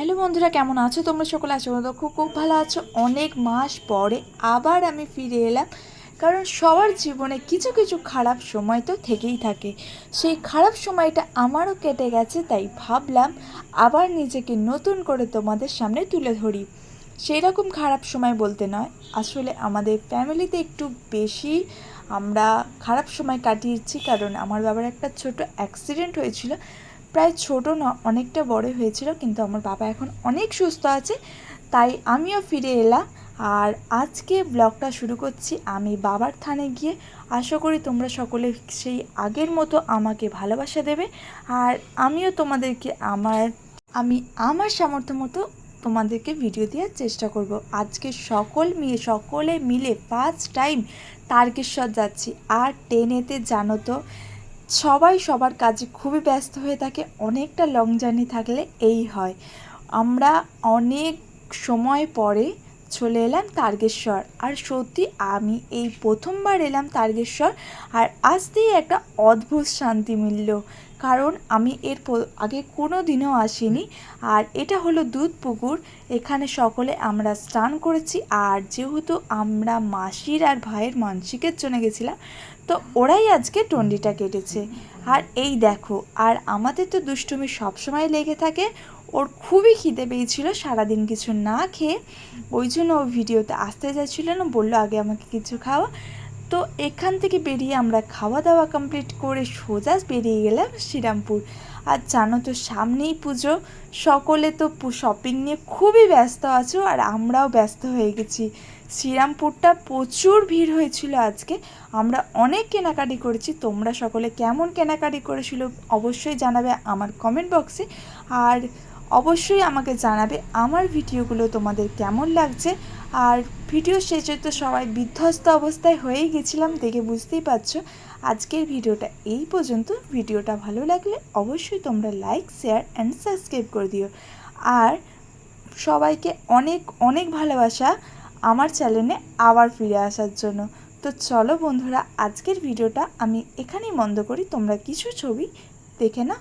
Hello বন্ধুরা, কেমন আছো তোমরা? সকলে আছো তো খুব খুব ভালো আছো। অনেক মাস পরে আবার আমি ফিরে এলাম, কারণ সবার জীবনে কিছু কিছু খারাপ সময় তো থেকেই থাকে। সেই খারাপ সময়টা আমারও কেটে গেছে, তাই ভাবলাম আবার নিজেকে নতুন করে তোমাদের সামনে তুলে ধরি। সেই রকম খারাপ সময় বলতে নয়, আসলে আমাদের ফ্যামিলিতে একটু বেশি আমরা খারাপ সময় কাটিয়েছি, কারণ আমার বাবার একটা ছোট অ্যাক্সিডেন্ট হয়েছিল। প্রায় ছোট না, অনেকটা বড় হয়েছিল, কিন্তু আমার বাবা এখন অনেক সুস্থ আছে, তাই আমিও ফিরে এলাম। আর আজকে ব্লগটা শুরু করছি আমি বাবার থানে গিয়ে। আশা করি তোমরা সকলে সেই আগের মতো আমাকে ভালোবাসা দেবে, আর আমিও তোমাদেরকে আমার সামর্থ্য মতো তোমাদেরকে ভিডিও দেওয়ার চেষ্টা করব। আজকে সকলে মিলে ফার্স্ট টাইম তারকেশ্বর যাচ্ছি। আর ট্রেনেতে জানো তো, সবাই সবার কাজে খুবই ব্যস্ত হয়ে থাকে, অনেকটা লং জার্নি থাকলে এই হয়। আমরা অনেক সময় পরে চলে এলাম তারকেশ্বর, আর সত্যি আমি এই প্রথমবার এলাম তারকেশ্বর, আর আসতেই একটা অদ্ভুত শান্তি মিলল, কারণ আমি আগে কোনো দিনও আসিনি। আর এটা হলো দুধ পুকুর, এখানে সকলে আমরা স্নান করেছি। আর যেহেতু আমরা মাসির আর ভাইয়ের মানসিকের জন্য গেছিলাম, তো ওরাই আজকে টন্ডিটা কেটেছে। আর এই দেখো, আর আমাদের তো দুষ্টুমি সবসময় লেগে থাকে। ওর খুবই খিদে পেয়েছিল সারাদিন কিছু না খেয়ে, ওই জন্য ও ভিডিওতে আসতে চাইছিল না, বললো আগে আমাকে কিছু খাওয়া। তো এখান থেকে বেরিয়ে আমরা খাওয়া দাওয়া কমপ্লিট করে সোজা বেরিয়ে গেলাম শ্রীরামপুর। আর জানো তো, সামনেই পুজো, সকলে তো শপিং নিয়ে খুবই ব্যস্ত আছো, আর আমরাও ব্যস্ত হয়ে গেছি। শ্রীরামপুরটা প্রচুর ভিড় হয়েছিল আজকে, আমরা অনেক কেনাকাটি করেছি। তোমরা সকলে কেমন কেনাকাটি করেছিল অবশ্যই জানাবে আমার কমেন্ট বক্সে, আর অবশ্যই আমাকে জানাবে আমার ভিডিওগুলো তোমাদের কেমন লাগছে। আর ভিডিও শেষে তো সবাই বিধ্বস্ত অবস্থায় হয়েই গেছিলাম, দেখে বুঝতেই পারছো। আজকের ভিডিওটা এই পর্যন্ত। ভিডিওটা ভালো লাগলে অবশ্যই তোমরা লাইক, শেয়ার অ্যান্ড সাবস্ক্রাইব করে দিও। আর সবাইকে অনেক অনেক ভালোবাসা আমার চ্যানেলে আবার ফিরে আসার জন্য। তো চলো বন্ধুরা, আজকের ভিডিওটা আমি এখানেই বন্ধ করি। তোমরা কিছু ছবি দেখে নাও।